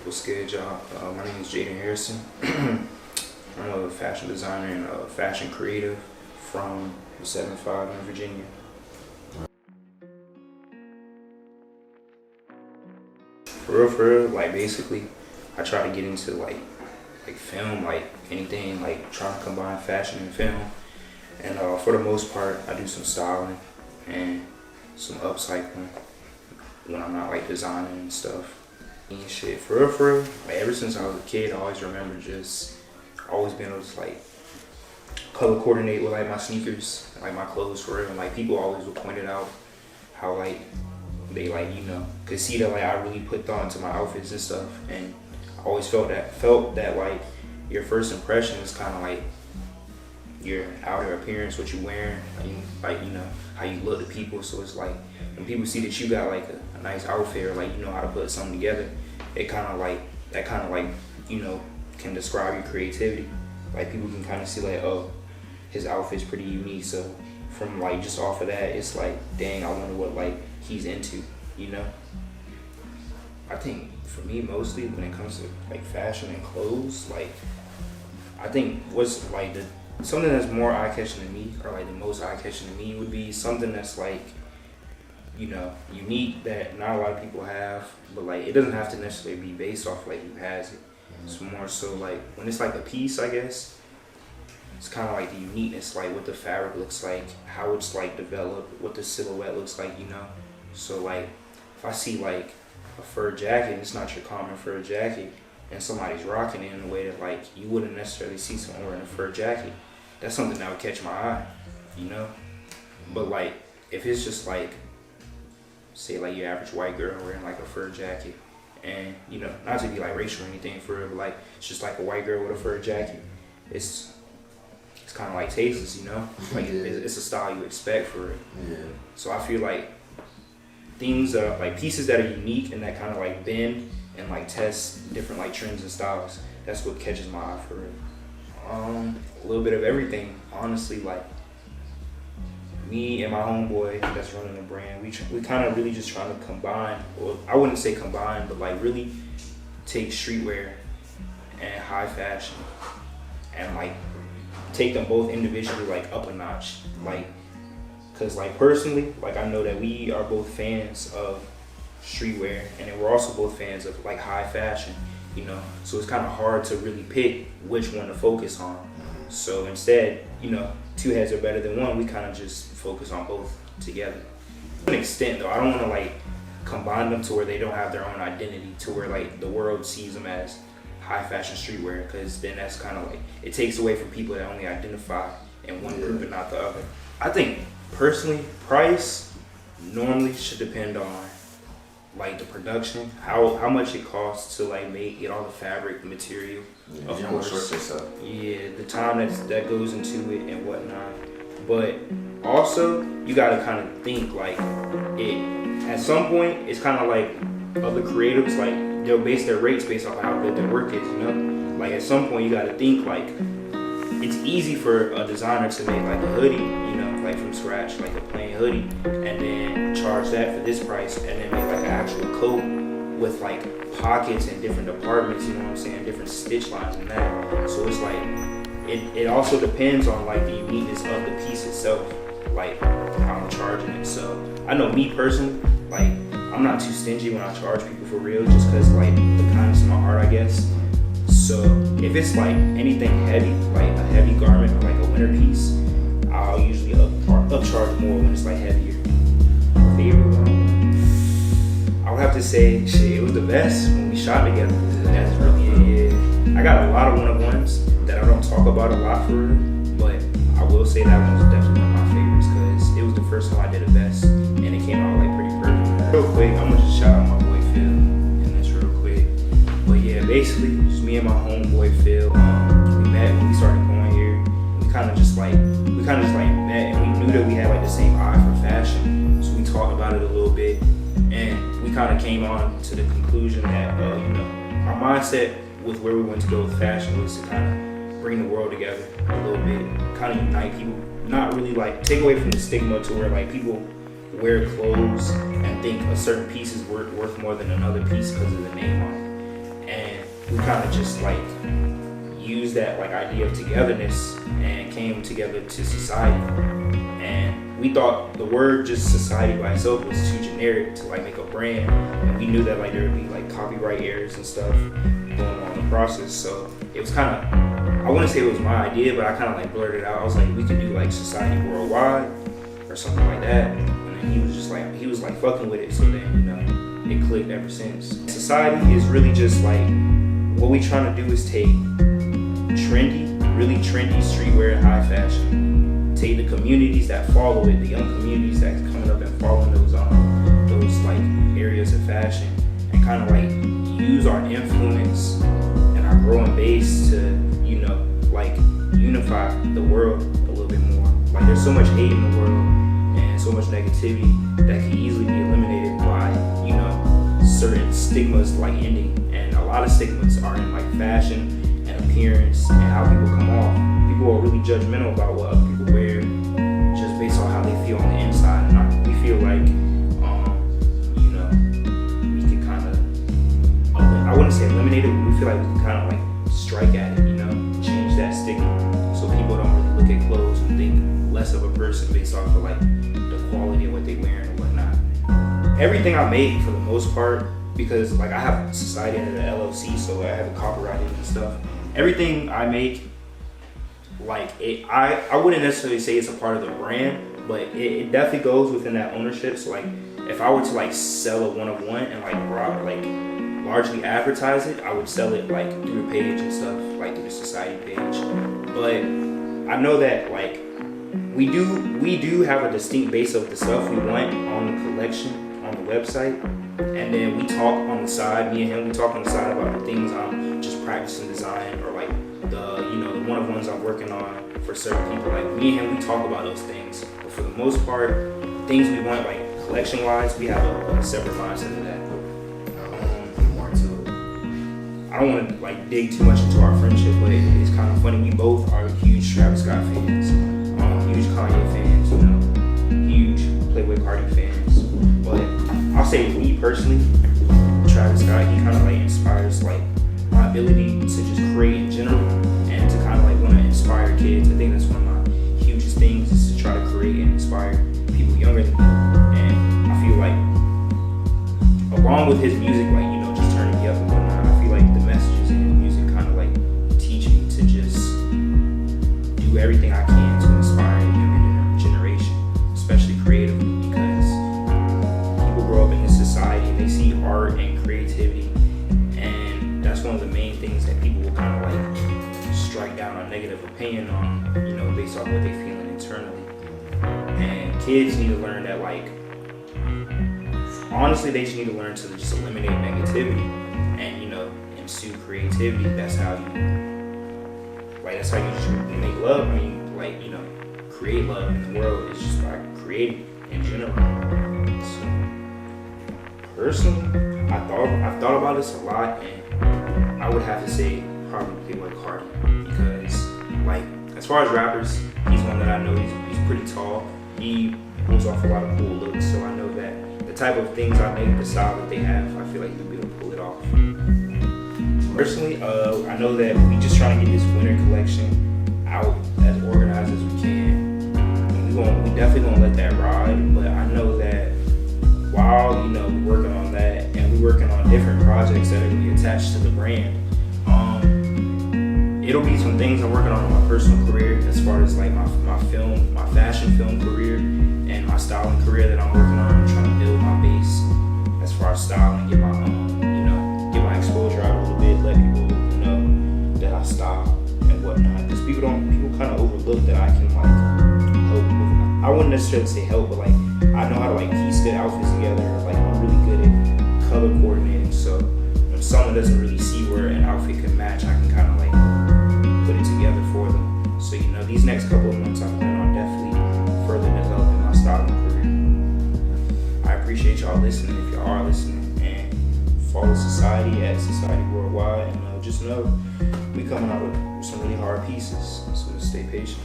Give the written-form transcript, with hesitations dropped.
What's good, y'all? My name is Jaiden Hairston. I'm a fashion designer and a fashion creative from the 7-5 in Virginia. For real, like basically, I try to get into like film, like anything, like trying to combine fashion and film. And for the most part, I do some styling and some upcycling when I'm not like designing and stuff. And shit, for real, like ever since I was a kid, I always remember just always being able to like color coordinate with like my sneakers, like my clothes for real. And like people always would point it out how like they like, you know, could see that like I really put thought into my outfits and stuff. And I always felt that like your first impression is kind of like your outer appearance, what you're wearing, like you know how you look to people. So it's like when people see that you got like a nice outfit or like you know how to put something together, it kind of like you know can describe your creativity. Like people can kind of see like, oh, his outfit's pretty unique. So from like just off of that, it's like, dang, I wonder what like he's into, you know. I think for me mostly when it comes to like fashion and clothes, like I think what's like something that's more eye-catching to me, or like the most eye-catching to me, would be something that's like, you know, unique that not a lot of people have, but like it doesn't have to necessarily be based off like who has it. It's more so like when it's like a piece, I guess, it's kind of like the uniqueness, like what the fabric looks like, how it's like developed, what the silhouette looks like, you know. So like if I see like a fur jacket, it's not your common fur jacket, and somebody's rocking it in a way that like you wouldn't necessarily see someone wearing a fur jacket, that's something that would catch my eye, you know. But like if it's just like, say like your average white girl wearing like a fur jacket, and you know, not to be like racial or anything for real, but like it's just like a white girl with a fur jacket, it's kind of like tasteless, you know. Like it's a style you expect for it. Yeah. So I feel like things like pieces that are unique and that kind of like bend and like test different like trends and styles, that's what catches my eye for it. A little bit of everything, honestly. Like me and my homeboy that's running the brand, we kind of really just trying to combine, or I wouldn't say combine, but like really take streetwear and high fashion and like take them both individually like up a notch. Like, cause like personally, like I know that we are both fans of streetwear, and then we're also both fans of like high fashion, you know. So it's kind of hard to really pick which one to focus on. So instead, you know, two heads are better than one. We kind of just focus on both together. To an extent though, I don't want to like combine them to where they don't have their own identity, to where like the world sees them as high fashion streetwear, because then that's kind of like, it takes away from people that only identify in one group and not the other. I think personally, price normally should depend on like the production, how much it costs to like get all the fabric, the material, of course. Yeah, the time that goes into it and whatnot. But also you gotta kind of think like at some point it's kind of like other creatives, like they'll base their rates based off of how good their work is, you know. Like at some point you gotta think like it's easy for a designer to make like a hoodie, you know, like from scratch, like a plain hoodie, and then charge that for this price, and then make like an actual coat with like pockets and different departments, you know what I'm saying, different stitch lines and that. So it's like it also depends on like the uniqueness of the piece itself, like how I'm charging it. So I know me personally, like I'm not too stingy when I charge people for real, just cause like the kindness of my heart, I guess. So if it's like anything heavy, like a heavy garment or like a winter piece, I'll usually upcharge more when it's like heavier. Favorite one, I would have to say, shit, it was the best when we shot together. That's really it. I got a lot of one-of-ones that I don't talk about a lot for real, but I will say that one was definitely one of my favorites because it was the first time I did it best, and it came out like pretty perfect. Real quick, I'm gonna just shout out my boy Phil in this real quick. But yeah, basically, just me and my homeboy Phil. We met when we started going here. We kind of just like met, and we knew that we had like the same eye for fashion. So we talked about it a little bit, and we kind of came on to the conclusion that you know, our mindset with where we wanted to go with fashion was to kind of bring the world together a little bit, kind of unite people, not really like take away from the stigma to where like people wear clothes and think a certain piece is worth more than another piece because of the name on it. And we kind of just like used that like idea of togetherness and came together to society. And we thought the word just society by itself was too generic to like make a brand, and we knew that like there would be like copyright errors and stuff going on in the process. So it was kind of, I wouldn't say it was my idea, but I kind of like blurted it out. I was like, we could do like society worldwide or something like that. And then he was like fucking with it. So then, you know, it clicked ever since. Society is really just like, what we trying to do is take really trendy streetwear and high fashion, take the communities that follow it, the young communities that's coming up and following those like areas of fashion, and kind of like use our influence and our growing base to, you know, like unify the world a little bit more. Like there's so much hate in the world and so much negativity that can easily be eliminated by, you know, certain stigmas like ending. And a lot of stigmas are in like fashion and appearance and how people come off. People are really judgmental about what other people wear just based on how they feel on the inside. And we feel like, you know, we could kind of, I wouldn't say eliminate it, but we feel like we can kind of like strike at it, you know, change that stigma so people don't really look at clothes and think less of a person based off of like the quality of what they wear and whatnot. Everything I make for the most part, because like I have society under the LLC, so I have it copyrighted and stuff. Everything I make, like I wouldn't necessarily say it's a part of the brand, but it definitely goes within that ownership. So like if I were to like sell a one-of-one and like largely advertise it, I would sell it like through the page and stuff, like through the society page. But I know that like we do have a distinct base of the stuff we want on the collection on the website. And then we talk on the side, me and him, we talk on the side about the things I'm just practicing design, or like the, you know, the one-of-ones I'm working on for certain people. Like me and him, we talk about those things. But for the most part, things we want, like collection-wise, we have a separate mindset of that. More into it. I don't want to like dig too much into our friendship, but it's kind of funny. We both are huge Travis Scott fans, huge Kanye fans, you know, huge Playboi Carti fans. But I'll say me personally, Travis Scott, he kind of like inspires like my ability to just create in general, and to kind of like want to inspire kids. I think that's one of my hugest things, is to try to create and inspire people younger than me. And I feel like along with his music, like, you know, just turning me up and whatnot, I feel like the messages in his music kind of like teach me to just do everything I can to inspire the younger generation, especially creatively. Society, and they see art and creativity, and that's one of the main things that people will kind of like strike down a negative opinion on, you know, based off what they're feeling internally. And kids need to learn that, like, honestly, they just need to learn to just eliminate negativity and, you know, ensue creativity. That's how you just make love. I mean, like, you know, create love in the world is just by creating in general. Personally, I've thought about this a lot, and I would have to say probably Playboi Carti, because like as far as rappers, he's one that I know he's pretty tall. He pulls off a lot of cool looks, so I know that the type of things I make, the style that they have, I feel like he'll be able to pull it off. Personally, I know that we just trying to get this winter collection out as organized as we can. And we definitely gonna let that ride, but I know that while, you know, we're working on that, and we're working on different projects that are going to be attached to the brand, it'll be some things I'm working on in my personal career, as far as like my fashion film career, and my styling career that I'm working on. I'm trying to build my base as far as styling, get my you know, get my exposure out a little bit, let people know that I style and whatnot. Because people kind of overlook that I can like help with. I wouldn't necessarily say help, but like I know how to like piece good outfits together. Like I'm really good at color coordinating, so when someone doesn't really see where an outfit can match, I can kind of like put it together for them. So, you know, these next couple of months I plan on definitely further developing my styling career. I appreciate y'all listening, if y'all are listening, and follow Society at Society Worldwide, and just know we coming out with some really hard pieces, so just stay patient.